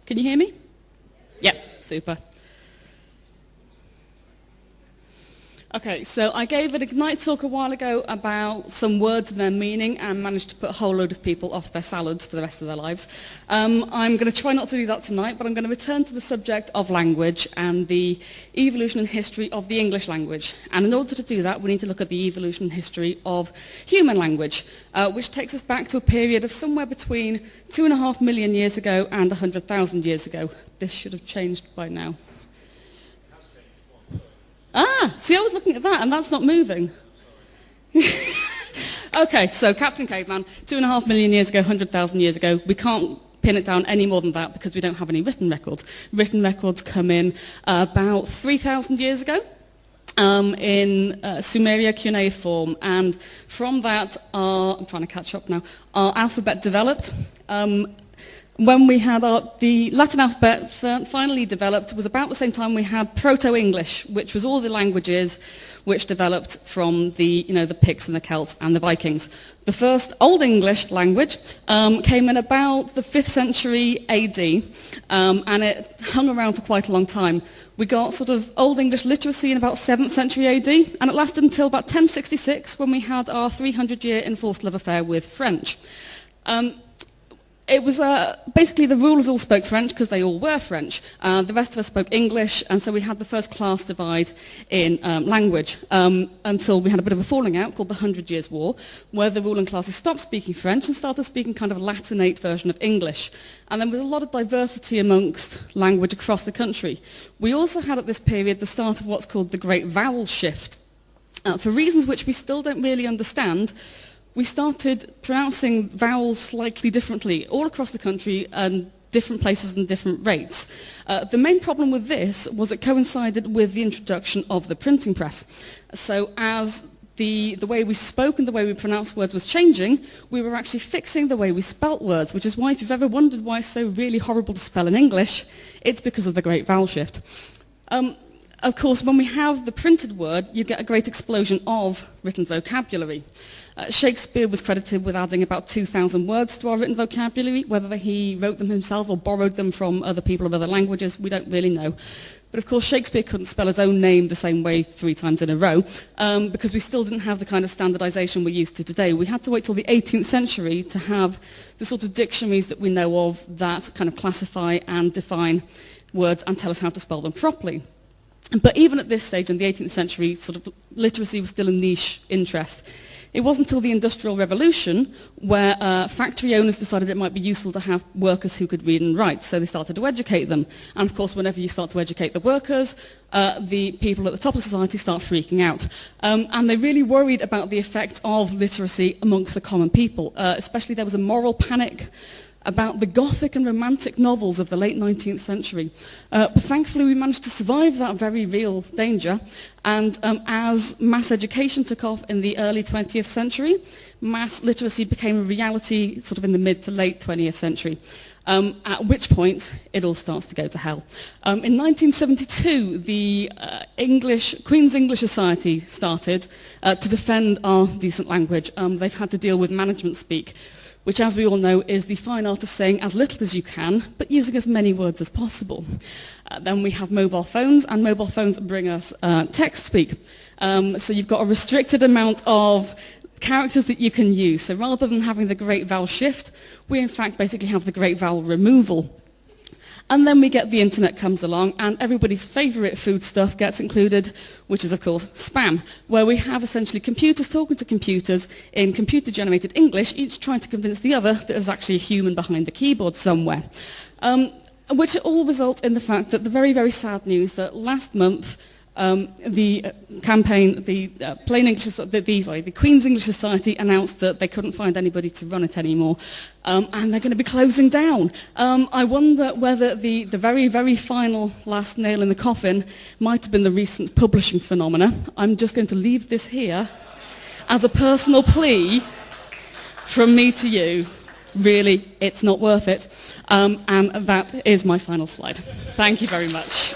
Can you hear me? Yep, super. Okay, so I gave an Ignite talk a while ago about some words and their meaning and managed to put a whole load of people off their salads for the rest of their lives. I'm going to try not to do that tonight, but I'm going to return to the subject of language and the evolution and history of the English language. And in order to do that, we need to look at the evolution and history of human language, which takes us back to a period of somewhere between 2.5 million years ago and 100,000 years ago. This should have changed by now. See, I was looking at that, and that's not moving. Okay, so Captain Caveman, 2.5 million years ago, 100,000 years ago. We can't pin it down any more than that because we don't have any written records. Written records come in about 3,000 years ago in Sumeria cuneiform, and from that, I'm trying to catch up now, our alphabet developed. When we had the Latin alphabet finally developed was about the same time we had Proto-English, which was all the languages which developed from the Picts and the Celts and the Vikings. The first Old English language came in about the 5th century AD, and it hung around for quite a long time. We got sort of Old English literacy in about 7th century AD, and it lasted until about 1066 when we had our 300-year enforced love affair with French. It was basically the rulers all spoke French because they all were French. The rest of us spoke English, and so we had the first class divide in language until we had a bit of a falling out called the 100 Years' War, where the ruling classes stopped speaking French and started speaking kind of a Latinate version of English. And there was a lot of diversity amongst language across the country. We also had at this period the start of what's called the Great Vowel Shift. For reasons which we still don't really understand, we started pronouncing vowels slightly differently all across the country and different places and different rates. The main problem with this was it coincided with the introduction of the printing press. So as the way we spoke and the way we pronounced words was changing, we were actually fixing the way we spelt words, which is why if you've ever wondered why it's so really horrible to spell in English, it's because of the Great Vowel Shift. Of course, when we have the printed word, you get a great explosion of written vocabulary. Shakespeare was credited with adding about 2,000 words to our written vocabulary. Whether he wrote them himself or borrowed them from other people of other languages, we don't really know. But of course, Shakespeare couldn't spell his own name the same way 3 times in a row because we still didn't have the kind of standardization we're used to today. We had to wait till the 18th century to have the sort of dictionaries that we know of that kind of classify and define words and tell us how to spell them properly. But even at this stage in the 18th century, sort of literacy was still a niche interest. It wasn't until the Industrial Revolution where factory owners decided it might be useful to have workers who could read and write, so they started to educate them. And of course, whenever you start to educate the workers, the people at the top of society start freaking out. And they really worried about the effect of literacy amongst the common people. Especially there was a moral panic about the Gothic and Romantic novels of the late 19th century. But thankfully we managed to survive that very real danger, and as mass education took off in the early 20th century, mass literacy became a reality sort of in the mid to late 20th century, at which point it all starts to go to hell. In 1972, the Queen's English Society started to defend our decent language. They've had to deal with management speak, which, as we all know, is the fine art of saying as little as you can, but using as many words as possible. Then we have mobile phones, and mobile phones bring us text speak. So you've got a restricted amount of characters that you can use. So rather than having the Great Vowel Shift, we in fact basically have the Great Vowel Removal. And then we get the internet comes along, and everybody's favourite food stuff gets included, which is, of course, spam, where we have essentially computers talking to computers in computer-generated English, each trying to convince the other that there's actually a human behind the keyboard somewhere. Which all result in the fact that the very, very sad news that last month the campaign, the Queen's English Society announced that they couldn't find anybody to run it anymore, and they're going to be closing down. I wonder whether the very, very final last nail in the coffin might have been the recent publishing phenomena. I'm just going to leave this here as a personal plea from me to you. Really, it's not worth it. And that is my final slide. Thank you very much.